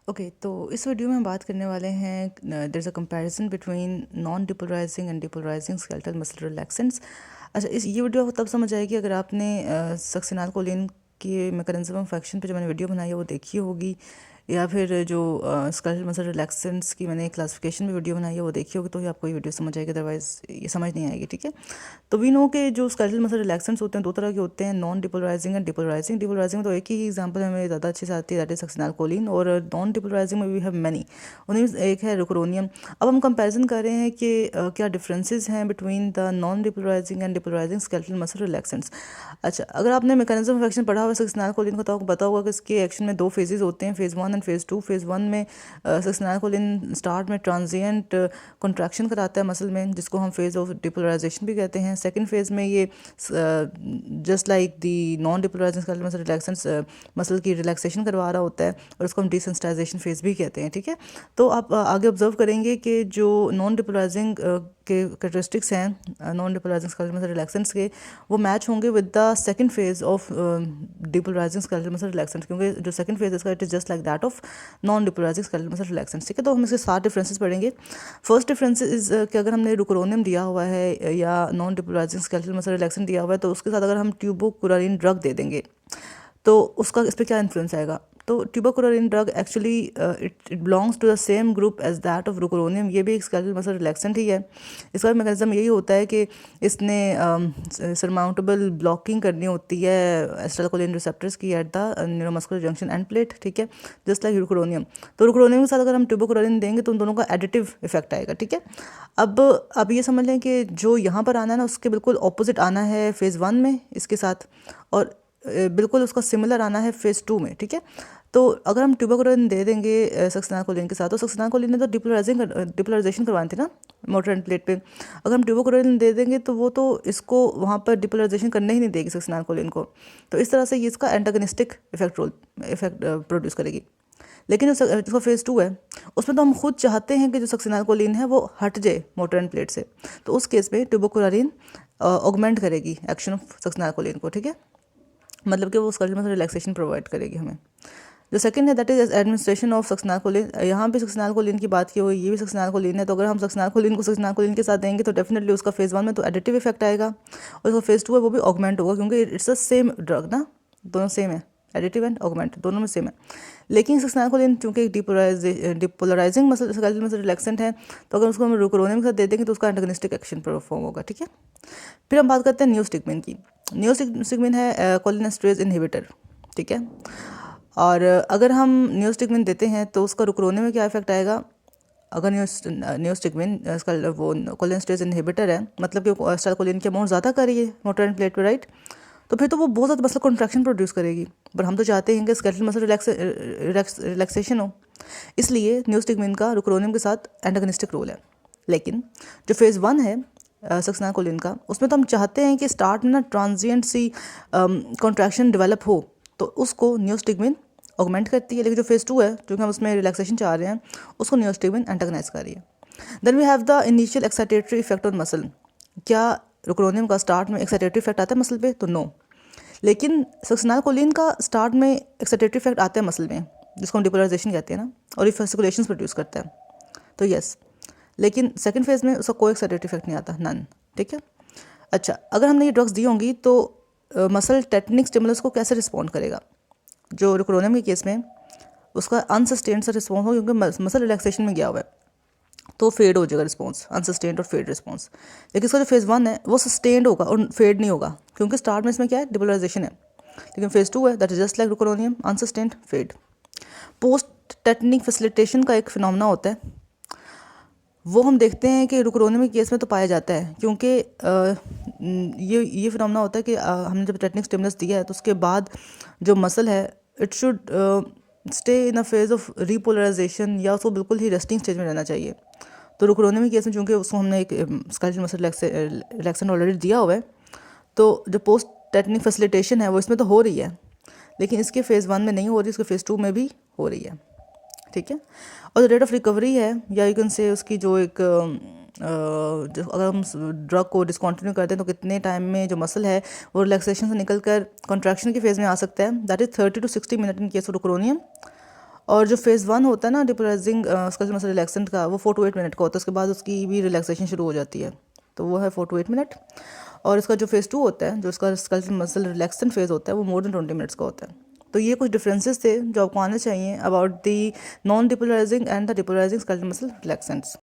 Okay तो इस video में हम बात करने वाले हैं there is a comparison between non depolarising and depolarising skeletal muscle relaxants. अच्छा, इस ये वीडियो आपको तब समझ आएगी अगर आपने सक्सिनाल कोलिन के मैकेनिज्म ऑफ एक्शन पे जो मैंने वीडियो बनाई है वो देखी होगी, या फिर जो स्केलेटल मसल रिलैक्सेंट्स की मैंने क्लासिफिकेशन में वीडियो बनाई है वो देखी होगी, तो ही आपको ये वीडियो समझ आएगी, अदरवाइज ये समझ नहीं आएगी। ठीक है, तो वी नो के जो स्केलेटल मसल रिलैक्सेंट्स होते हैं दो तरह के होते हैं, non depolarising and depolarising. Depolarising तो एक ही एग्जांपल हमें ज़्यादा अच्छे से आती है, दैट इज सक्सिनाल कोलिन, और नॉन डिपोलराइजिंग में वी हैव मैनी, उन्हीं में एक है रुकोरोनियम। अब हम कंपैरिजन कर रहे हैं कि क्या डिफरेंसेस हैं between the non depolarising and depolarising skeletal muscle relaxants. अच्छा, अगर आपने मैकेनिज्म ऑफ एक्शन पढ़ा हुआ है सक्सिनाल कोलिन को तो आपको पता होगा कि इसके एक्शन में दो फेजेस होते हैं, फेज़ 1 एंड फेज़ 2। फेज़ 1 में सक्सिनाल कोलिन स्टार्ट में ट्रांजिएंट कॉन्ट्रैक्शन कराता है मसल में, जिसको हम फेज़ ऑफ डिपोलराइजेशन भी कहते हैं। सेकंड फेज़ में ये just like the non depolarising skeletal muscle relaxants muscle की रिलैक्सेशन करवा रहा होता है, और उसको हम डिसेंसिटाइजेशन फेज़ भी कहते हैं। ठीक है, तो आप आगे ऑब्जर्व करेंगे कि जो नॉन डिपोलराइजिंग के कैरेक्टरिस्टिक्स हैं non depolarising skeletal muscle relaxants के, वो मैच होंगे with the second phase of depolarising skeletal muscle relaxants, क्योंकि जो सेकंड फेज है इसका it is just like that of non depolarising skeletal muscle relaxants. ठीक है, तो हम इसके 7 डिफरेंसेस पढ़ेंगे। फर्स्ट डिफरेंस इज कि अगर हमने रुकोरोनियम दिया हुआ है या non depolarising skeletal muscle relaxant दिया हुआ है, तो उसके साथ अगर हम ट्यूबोकुरारिन ड्रग दे देंगे तो उसका इस पर क्या इन्फ्लुएंस आएगा। तो tubocurarine drug actually it belongs to the same group as that of rocuronium. ये भी एक स्केलेटल मसल रिलैक्सेंट ही है। इसका मैकेनिज्म यही होता है कि इसने सरमाउंटेबल ब्लॉकिंग करनी होती है एसिटाइलकोलिन रिसेप्टर्स की at the neuromuscular junction end plate. ठीक है, जस्ट लाइक रुकोरोनियम। तो रुकोरोनियम के साथ अगर हम ट्यूबोकुरारिन देंगे तो उन दोनों का एडिटिव इफेक्ट आएगा। ठीक है, अब ये समझ लें कि जो यहाँ पर आना है ना उसके बिल्कुल ऑपोजिट आना है फेज़ 1 में इसके साथ, और बिल्कुल उसका सिमिलर आना है फेज़ 2 में। ठीक है, तो अगर हम ट्यूबोकुरारिन दे देंगे सक्सिनाल कोलिन के साथ, तो सक्सिनाल कोलिन ने तो डिपोलराइजेशन करवानी थी ना मोटर एंड प्लेट पे। अगर हम ट्यूबोकुरारिन दे देंगे तो वो तो इसको वहाँ पर डिपोलराइजेशन करने ही नहीं देगी सक्सिनाल कोलिन को, तो इस तरह से ये इसका एंटागनिस्टिक इफेक्ट प्रोड्यूस करेगी। लेकिन जो फेज़ 2 है उसमें तो हम खुद चाहते हैं कि जो सक्सिनाल कोलिन है वो हट जाए मोटर एंड प्लेट से, तो उस केस में ट्यूबोकुरारिन ऑगमेंट करेगी एक्शन ऑफ सक्सिनाल कोलिन को। ठीक है, मतलब कि वो स्केलेटल मसल रिलैक्सेशन प्रोवाइड करेगी हमें। जो सेकंड है that is administration of succinyl choline. यहाँ पे सक्सिनाल कोलिन की बात की हुई, ये भी सक्सिनाल कोलिन है, तो अगर हम सक्सिनाल कोलिन को सक्सिनाल कोलिन के साथ देंगे तो डेफिनेटली उसका फेज़ 1 में तो एडिटिव इफेक्ट आएगा, और उसका फेज़ 2 है वो भी ऑगमेंट होगा, क्योंकि इट्स द सेम ड्रग ना, दोनों सेम है, एडिटिव एंड ऑगमेंट दोनों में सेम है। लेकिन सक्सिनाल कोलिन चूंकि एक depolarising muscle skeletal muscle relaxant है, तो अगर उसको हम रुकोरोनियम के साथ दे देंगे तो उसका एंटागनिस्टिक एक्शन परफॉर्म होगा। ठीक है, फिर हम बात करते हैं नियोस्टिग्मिन की। नियोस्टिग्मिन है कोलिनेस्टरेज इनहिबिटर। ठीक है, और अगर हम नियोस्टिग्मिन देते हैं तो उसका रुकोरोनियम में क्या इफेक्ट आएगा। अगर नियोस्टिग्मिन इसका वो कोलिनेस्टरेज इनहिबिटर है, मतलब कि एसिटाइलकोलिन की अमाउंट ज़्यादा कर रही है मोटर एंड प्लेट पे, राइट, तो फिर तो वो बहुत ज़्यादा मसल कॉन्ट्रैक्शन प्रोड्यूस करेगी, पर हम तो चाहते हैं कि स्केलेटल मसल रिलैक्सेशन हो, इसलिए नियोस्टिग्मिन का रुकोरोनियम के साथ एंटागनिस्टिक रोल है। लेकिन जो फेज़ 1 है सक्सिनाल कोलिन का, उसमें तो हम चाहते हैं कि स्टार्ट में ना ट्रांजिएंट सी कॉन्ट्रैक्शन डेवलप हो, तो उसको नियोस्टिग्मिन ऑगमेंट करती है। लेकिन जो फेज़ 2 है, क्योंकि हम उसमें रिलैक्सेशन चाह रहे हैं, उसको नियोस्टिग्मिन एंटागनाइज कर रही है। Then we have the initial excitatory effect on muscle. क्या रुकोरोनियम का स्टार्ट में एक्साइटेटरी इफेक्ट आता है मसल पे? तो नो। लेकिन सक्सिनाल कोलिन का स्टार्ट में एक्साइटेटरी इफेक्ट आता है मसल में, जिसको हम डिपोलराइजेशन कहते हैं ना, और ये फेसिकुलेशंस प्रोड्यूस करता है, तो यस। लेकिन सेकंड फेज़ में उसका कोई एक्साइटेटरी इफेक्ट नहीं आता, नन। ठीक है, अच्छा, अगर हमने ये ड्रग्स दी होंगी तो मसल टेटनिक स्टिमुलस को कैसे रिस्पॉन्ड करेगा। जो रुकोरोनियम के केस में उसका अनसस्टेन्ड सा रिस्पॉन्स हो, क्योंकि मसल रिलैक्सेशन में गया हुआ है, तो फेड हो जाएगा रिस्पॉन्स, अनसस्टेन्ड और फेड रिस्पॉन्स। लेकिन इसका जो फेज़ 1 है वो सस्टेन्ड होगा और फेड नहीं होगा, क्योंकि स्टार्ट में इसमें क्या है, डिपोलराइजेशन है। लेकिन फेज़ 2 है that is just like rocuronium, unsustained, fade. Post tetanic facilitation का एक फिनोमेना होता है, वो हम देखते हैं कि रुकोरोनियम के केस में तो पाया जाता है, क्योंकि ये फिनोमेना होता है कि हमने जब टेटनिक स्टिमुलस दिया है तो उसके बाद जो मसल है it should stay in a phase of repolarisation, या उसको बिल्कुल ही रेस्टिंग स्टेज में रहना चाहिए। तो रुकोरोनियम के केस में चूँकि उसको हमने एक स्केलेटल मसल रिलैक्सेंट ऑलरेडी दिया हुआ है, तो जो पोस्ट टेटनिक फैसिलिटेशन है वो इसमें तो हो रही है, लेकिन इसके फेज़ 1 में नहीं हो रही, इसके फेज़ 2 में भी हो रही है। ठीक है, और जो रेट ऑफ रिकवरी है, या यू कैन से उसकी जो एक अगर हम ड्रग को डिसकंटिन्यू करते हैं तो कितने टाइम में जो मसल है वो रिलैक्सेशन से निकल कर कॉन्ट्रैक्शन की फेज़ में आ सकता है, that is 30 to 60 minute in case of rocuronium, और जो फेज़ 1 होता है ना डिपोलराइजिंग स्केलेटल मसल रिलैक्सेंट का, वो 4 to 8 मिनट का होता है। उसके बाद उसकी भी रिलैक्सेशन शुरू हो जाती है, तो वो है 4 to 8 मिनट। और इसका जो फेज़ 2 होता है, जो इसका स्केलेटल मसल रिलैक्सेंट फेज़ होता है, वो मोर देन 20 मिनट्स का होता है। तो ये कुछ डिफरेंसेस थे जो आपको आने चाहिए about the non depolarising and the depolarising skeletal muscle relaxants.